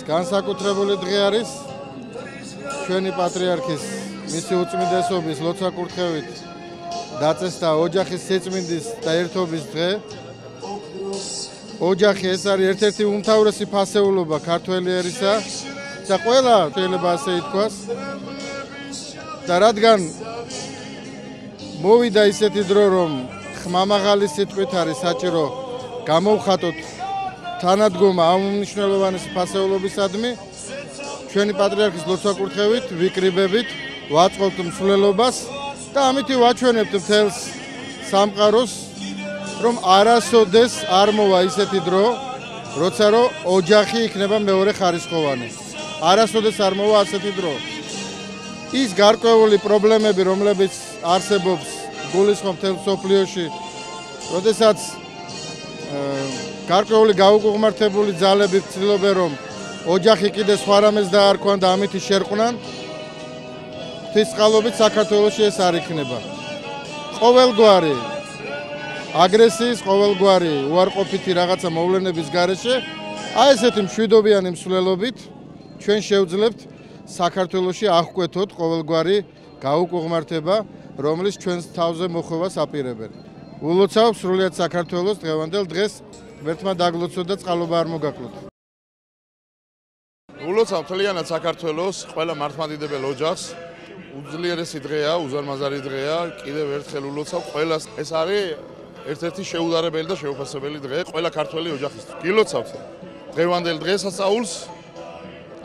განსაკუთრებული დღე არის ჩვენი პატრიარქის მისი უწმინდესობის ლოცვა-კურთხევით დაწესდა ოჯახის სიწმინდის და ერთობის დღე. ოჯახი ეს არის ერთ-ერთი უმთავრესი ფასეულობა ქართველი ერისა და ყველა შეიძლება ასე ითქვას. და რადგან მოვიდა ისეთი დრო, რომ ხმამაღალი სიტყვით არის საჭირო გამოვხატოთ თანადგომა ამ უმნიშვნელოვანესი ფასეულობისადმი, ჩვენი პატრიარქის ლოცვა-კურთხევით ვიკრიბებით, ვაწყობთ მსვლელობას და ამით ვაჩვენებთ მთელს სამყაროს, რომ არასოდეს არ მოვა ისეთი დრო, როცა რომ ოჯახი იქნება მეორე ხარისხოვანი. არასოდეს არ მოვა ასეთი დრო. ის გარკვეული პრობლემები, რომლებიც არსებობს გულისხმობ მთელ მსოფლიოში, როდესაც გარკვეული გაუკუღმართებული ძალები ცდილობენ, რომ ოჯახი კიდე სხვა რამეს დაარქვან და ამით შერყვნან, ღვთისწყალობით საქართველოში ეს არ იქნება. ყოველგვარი აგრესიის, ყოველგვარი უარყოფითი რაღაცა მოვლენების გარეშე, აი ესეთი მშვიდობიანი მსვლელობით ჩვენ შევძლებთ საქართველოში აღკვეთოთ ყოველგვარი გაუკუღმართება, რომლის ჩვენს თავზე მოხვევას აპირებენ. ულოცავ სრულიად საქართველოს დღევანდელ დღეს ღმერთმა დაგლოცოთ და წყალობა არ მოგაკლოთ. ულოცავ მთლიანად საქართველოს ყველა მართლმადიდებელ ოჯახს. უძლიერესი დღეა, უზარმაზარი დღეა, კიდევ ერთხელ ულოცავ ყველას. ეს არის ერთ-ერთი შეუდარებელი და შეუფასებელი დღე ყველა ქართველი ოჯახისთვის. გილოცავთ დღევანდელ დღესასწაულს,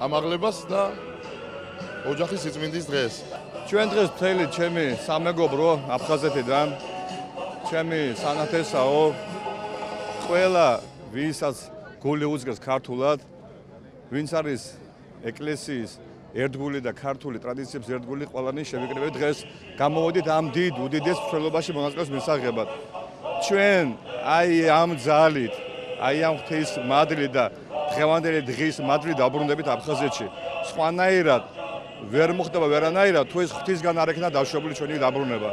ამაღლებას და ოჯახის სიწმინდის დღეს. ჩვენ დღეს მთელი ჩემი სამეგობრო აფხაზეთიდან, ჩემი სანათესაო, ყველა ვისაც გული უძგეს ქართულად, ვინც არის ეკლესიის ერთგული და ქართული ტრადიციების ერთგული, ყველანი შევიკრიბებით დღეს გამოვიდით ამ დიდ უდიდეს მსვლელობაში მონაწილეობის მისაღებად. ჩვენ აი ამ ძალით, აი ამ ღვთის მადლით და დღევანდელი დღის მადლით დაბრუნდებით აფხაზეთში. სხვანაირად ვერ მოხდება ვერანაირად თუ ეს ღვთისგან არ ექნა დაშვებული ჩვენი დაბრუნება.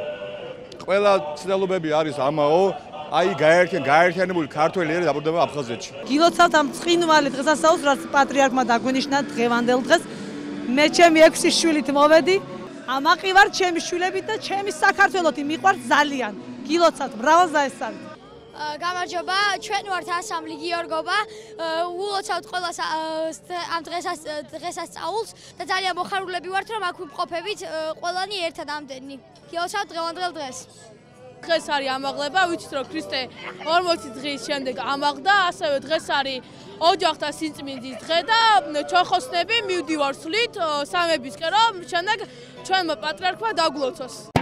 ყველა ცდილობები არის ამაო, აი გაერთიანებული ქართველი ერი დაბრუნდება აფხაზეთში. გილოცავთ ამ ცხინვალე დღესასწაულს, რაც პატრიარქმა დაგვინიშნა დღევანდელ დღეს. მე ჩემი 6 შვილით მოვედი, ამაყი ვარ ჩემი შვილებით და ჩემი საქართველოთი მიყვარს ძალიან. გილოცავთ, მრავალზაესწრებით. გამარჯობა, ჩვენ ვართ ასამბლი გიორგობა, ულოცავთ ყველას ამ დღესასწაულს და ძალიან მოხარულები ვართ, რომ აქ ვიმყოფებით ყველანი ერთად ამდენი. გილოცავთ დღევანდელ დღეს. დღეს არის ამაღლება, ვიცით რომ ქრისტე 40 დღის შემდეგ ამაღლდა, ასევე დღეს არის ოჯახთა სიწმინდის დღე და ჩოხოსნები მივდივარსვლით სამებისკენ, რომ შემდეგ ჩვენმა პატრიარქმა დაგლოცოს.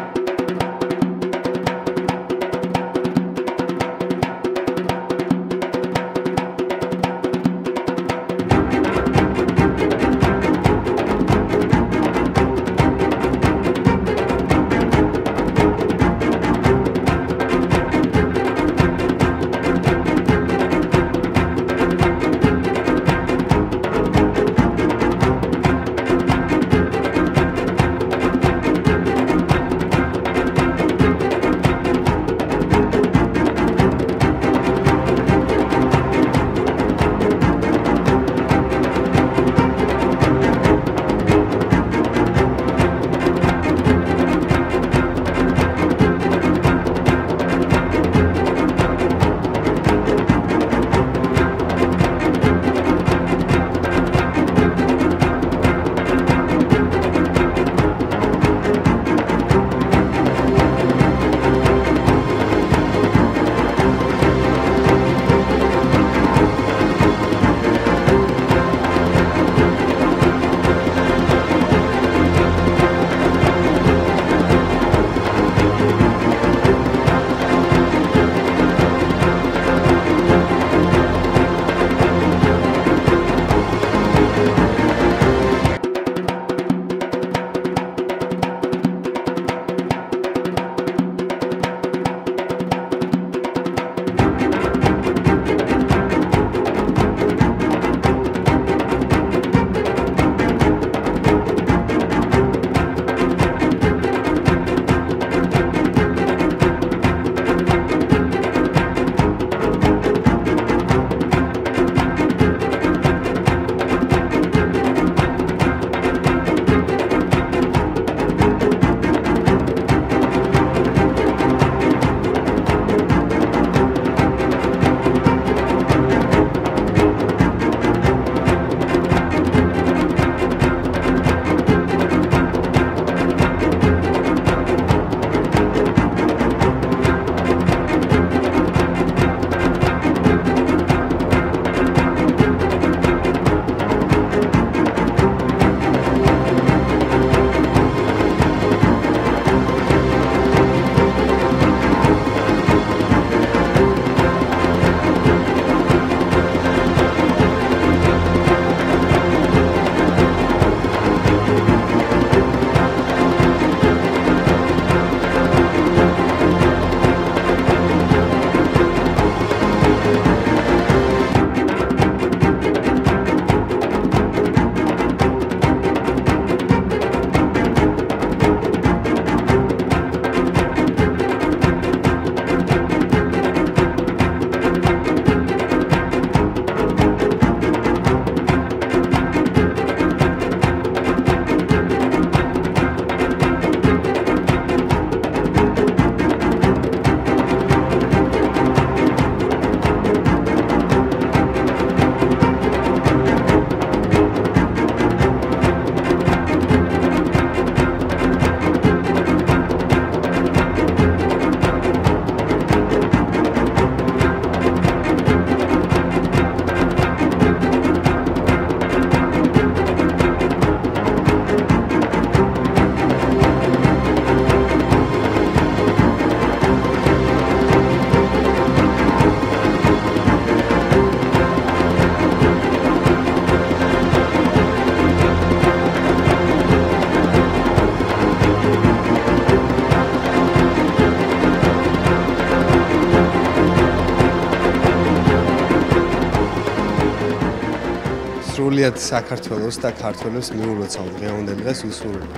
სრულიად საქართველოს და ქართველებს მიულოცავ დღევანდელ დღეს უსურვებ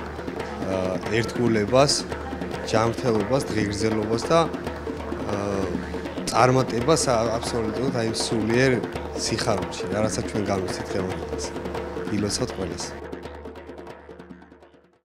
ერთგულებას, ჯანმრთელობას, დღეგრძელობას და წარმატებას აბსოლუტურად აი სულიერ სიხარულში, რასაც ჩვენ გამოსცით დღევანდელ დღეს. ილოცავთ ყველას.